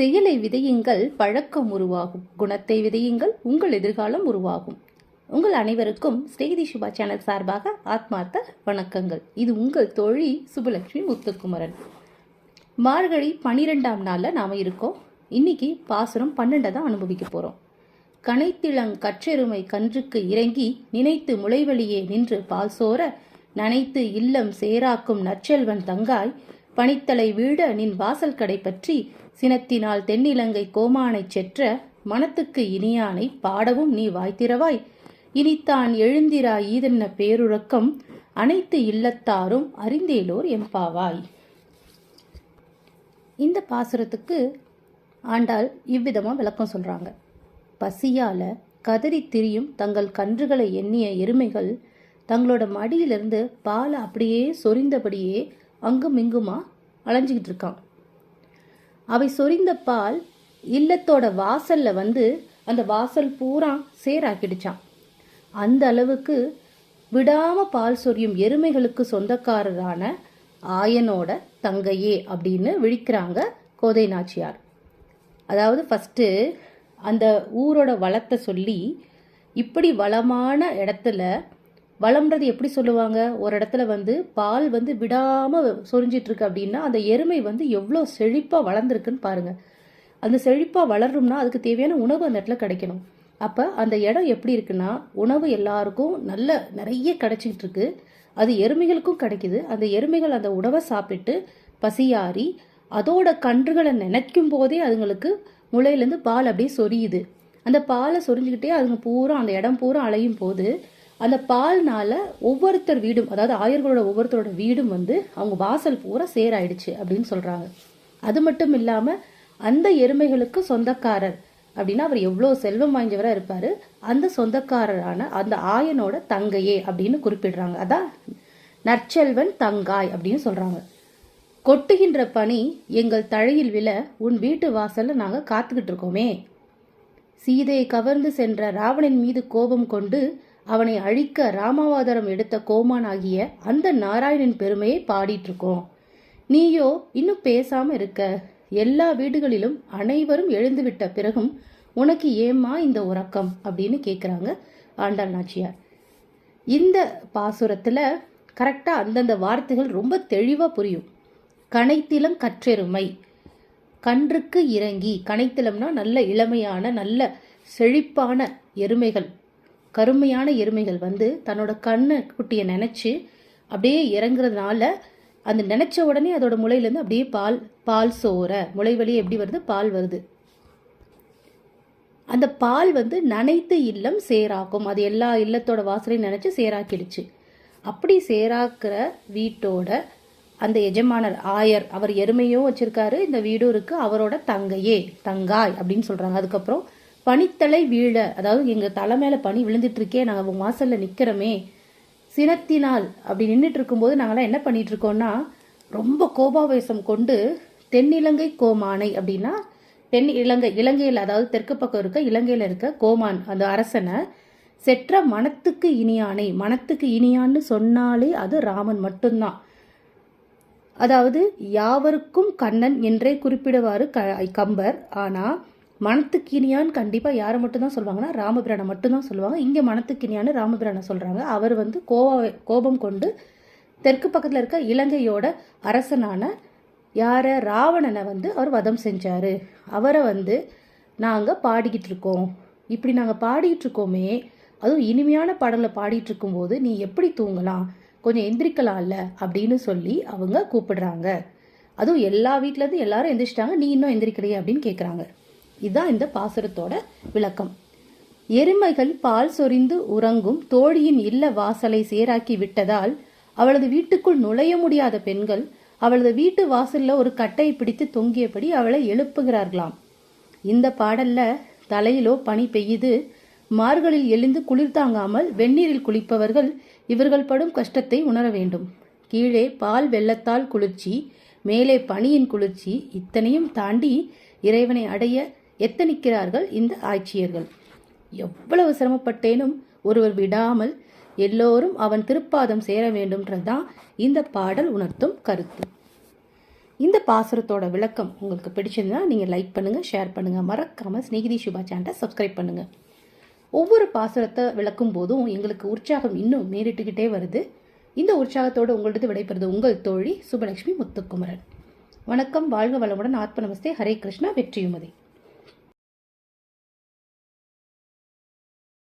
செயலை விதையுங்கள், பழக்கம் உருவாகும். குணத்தை விதையுங்கள், உங்கள் எதிர்காலம் உருவாகும். உங்கள் அனைவருக்கும் ஸ்ரீதி சுபா சேனல் சார்பாக ஆத்மார்த்த வணக்கங்கள். இது உங்கள் தோழி சுபலட்சுமி முத்துக்குமரன். மார்கழி 12ஆம் நாளில் நாம் இருக்கோம். இன்னைக்கு பாசுரம் 12 தான் அனுபவிக்க போகிறோம். கனைத்திளங் கற்றெருமை கன்றுக்கு இறங்கி நினைத்து முளைவழியே நின்று பால் சோர நனைத்து இல்லம் சேராக்கும் நற்செல்வன் தங்காய் பனித்தலை வீழ நின் வாசல் கடை பற்றி சினத்தினால் தென்னிலங்கை கோமானைச் செற்ற மனத்துக்கு இனியானை பாடவும் நீ வாய்த்திரவாய் இனித்தான் எழுந்திராய் ஈதென்ன பேருறக்கம் அனைத்து இல்லத்தாரும் அறிந்தேலோர் எம்பாவாய். இந்த பாசுரத்துக்கு ஆண்டாள் இவ்விதமாக விளக்கம் சொல்கிறாங்க. பசியால கதறி திரியும் தங்கள் கன்றுகளை எண்ணிய எருமைகள் தங்களோட மடியிலிருந்து பாலை அப்படியே சொரிந்தபடியே அங்கும் இங்குமா அலைஞ்சிக்கிட்டு இருக்கான். அவை சொரிந்த பால் இல்லத்தோட வாசல்ல வந்து அந்த வாசல் பூரா சேராக்கிடுச்சான். அந்த அளவுக்கு விடாம பால் சொரியும் எருமைகளுக்கு சொந்தக்காரரான ஆயனோட தங்கையே அப்படின்னு விழிக்கிறாங்க கோதை நாச்சியார். அதாவது ஃபஸ்ட்டு அந்த ஊரோட வளத்தை சொல்லி, இப்படி வளமான இடத்துல, வளம்ன்றது எப்படி சொல்லுவாங்க, ஒரு இடத்துல வந்து பால் வந்து விடாமல் சொரிஞ்சிட்ருக்கு அப்படின்னா அந்த எருமை வந்து எவ்வளோ செழிப்பாக வளர்ந்துருக்குன்னு பாருங்கள். அந்த செழிப்பாக வளரணும்னா அதுக்கு தேவையான உணவு அந்த இடத்துல கிடைக்கணும். அப்போ அந்த இடம் எப்படி இருக்குன்னா உணவு எல்லாருக்கும் நிறைய கிடைச்சிக்கிட்டு இருக்கு. அது எருமைகளுக்கும் கிடைக்குது. அந்த எருமைகள் அந்த உணவை சாப்பிட்டு பசியாறி அதோட கன்றுகளை நினைக்கும் போதே அதுங்களுக்கு முளையிலேருந்து பால் அப்படியே சொரியுது. அந்த பாலை சொரிஞ்சுக்கிட்டே அதுங்க பூரா அந்த இடம் பூரா அலையும் போது அந்த பால்னால ஒவ்வொருத்தர் வீடும், அதாவது ஆயர்களோட ஒவ்வொருத்தரோட வீடும் வந்து அவங்க வாசல் பூரா சேராயிடுச்சு அப்படின்னு சொல்றாங்க. அது மட்டும் இல்லாம அந்த எருமைகளுக்கு சொந்தக்காரர் அப்படின்னா அவர் எவ்வளோ செல்வம் வாய்ந்தவராக இருப்பாரு. அந்த சொந்தக்காரரான அந்த ஆயனோட தங்கையே அப்படின்னு குறிப்பிடுறாங்க. அதான் நற்செல்வன் தங்காய் அப்படின்னு சொல்றாங்க. கொட்டுகின்ற பனி எங்கள் தழையில் விழ உன் வீட்டு வாசல்ல நாங்க காத்துக்கிட்டு இருக்கோமே. சீதையை கவர்ந்து சென்ற ராவணன் மீது கோபம் கொண்டு அவனை அழிக்க ராமாவதாரம் எடுத்த கோமான் ஆகிய அந்த நாராயணன் பெருமையை பாடிட்டு இருக்கோம். நீயோ இன்னும் பேசாம இருக்க. எல்லா வீடுகளிலும் அனைவரும் எழுந்துவிட்ட பிறகும் உனக்கு ஏமா இந்த உறக்கம் அப்படின்னு கேட்குறாங்க ஆண்டாள் நாச்சியார். இந்த பாசுரத்துல கரெக்டா அந்தந்த வார்த்தைகள் ரொம்ப தெளிவா புரியும். கனைத்திலம் கற்றெருமை, கன்றுக்கு இறங்கி, கனைத்திலம்னா நல்ல இளமையான நல்ல செழிப்பான எருமைகள், கருமையான எருமைகள் வந்து தன்னோட கண்ணை குட்டியை நினைச்சு அப்படியே இறங்குறதுனால அந்த நினைச்ச உடனே அதோட முளையிலேருந்து அப்படியே பால் சோற, முளை வழியே எப்படி வருது, பால் வருது. அந்த பால் வந்து நனைத்து இல்லம் சேராக்கும். அது எல்லா இல்லத்தோட வாசலையும் நினைச்சு சேராக்கிடுச்சு. அப்படி சேராக்கிற வீட்டோட அந்த எஜமானர் ஆயர், அவர் எருமையும் வச்சிருக்காரு, இந்த வீடும் இருக்கு, அவரோட தங்கையே தங்காய் அப்படின்னு சொல்றாங்க. அதுக்கப்புறம் பனித்தலை வீழ, அதாவது எங்க தலை மேல பனி விழுந்துட்டு இருக்கே, நாங்கள் வாசல்ல நிக்கிறோமே, சினத்தினால் அப்படி நின்றுட்டு இருக்கும்போது நாங்களாம் என்ன பண்ணிட்டு இருக்கோம்னா ரொம்ப கோபாவேசம் கொண்டு தென்னிலங்கை கோமானை, அப்படின்னா இலங்கையில், அதாவது தெற்கு பக்கம் இருக்க இலங்கையில இருக்க கோமான் அந்த அரசனை செற்ற மனத்துக்கு இனியானை, மனத்துக்கு இனியான்னு சொன்னாலே அது ராமன் மட்டும்தான். அதாவது யாவருக்கும் கண்ணன் என்றே குறிப்பிடுவாரு கம்பர். ஆனா மனத்துக்கினியான்னு கண்டிப்பாக யாரை மட்டும்தான் சொல்லுவாங்கன்னா ராமபிரானை மட்டும்தான் சொல்லுவாங்க. இங்கே மனத்துக்கினியான்னு ராமபிரானை சொல்கிறாங்க. அவர் வந்து கோபம் கொண்டு தெற்கு பக்கத்தில் இருக்க இலங்கையோட அரசனான ராவணனை வந்து அவர் வதம் செஞ்சார். அவரை வந்து நாங்கள் பாடிக்கிட்டு இருக்கோம். இப்படி நாங்கள் பாடிக்கிட்டு இருக்கோமே, அதுவும் இனிமையான பாடலை பாடிட்டு இருக்கும்போது நீ எப்படி தூங்கலாம், கொஞ்சம் எந்திரிக்கலாம்ல அப்படின்னு சொல்லி அவங்க கூப்பிடுறாங்க. அதுவும் எல்லா வீட்டிலேருந்து எல்லாரும் எந்திரிச்சிட்டாங்க, நீ இன்னும் எந்திரிக்கலையே அப்படின்னு கேட்குறாங்க. இதுதான் இந்த பாசுரத்தோட விளக்கம். எருமைகள் பால் சொரிந்து உறங்கும் தோழியின் இல்ல வாசலை சேராக்கி விட்டதால் அவளது வீட்டுக்குள் நுழைய முடியாத பெண்கள் அவளது வீட்டு வாசல்ல ஒரு கட்டையை பிடித்து தொங்கியபடி அவளை எழுப்புகிறார்களாம். இந்த பாடல்ல தலையிலோ பனி பெய்யுது, மார்களில் எழுந்து குளிர் தாங்காமல் வெந்நீரில் குளிப்பவர்கள் இவர்கள் படும் கஷ்டத்தை உணர வேண்டும். கீழே பால் வெள்ளத்தால் குளிர்ச்சி, மேலே பனியின் குளிர்ச்சி, இத்தனையும் தாண்டி இறைவனை அடைய எத்தனிக்கிறார்கள் இந்த ஆட்சியர்கள். எவ்வளவு சிரமப்பட்டேனும் ஒருவர் விடாமல் எல்லோரும் அவன் திருப்பாதம் சேர வேண்டும்ன்றதுதான் இந்த பாடல் உணர்த்தும் கருத்து. இந்த பாசுரத்தோட விளக்கம் உங்களுக்கு பிடிச்சிருந்தா நீங்கள் லைக் பண்ணுங்கள், ஷேர் பண்ணுங்கள். மறக்காமல் ஸ்நேகிதி சுபா சேனலை சப்ஸ்கிரைப் பண்ணுங்கள். ஒவ்வொரு பாசுரத்தை விளக்கும் போதும் எங்களுக்கு உற்சாகம் இன்னும் மேறிட்டுக்கிட்டே வருது. இந்த உற்சாகத்தோடு உங்களது விடைபெறுது உங்கள் தோழி சுபலட்சுமி முத்துக்குமரன். வணக்கம், வாழ்க வளமுடன், ஆத்ம நமஸ்தே, ஹரே கிருஷ்ணா, வெற்றியுமதி.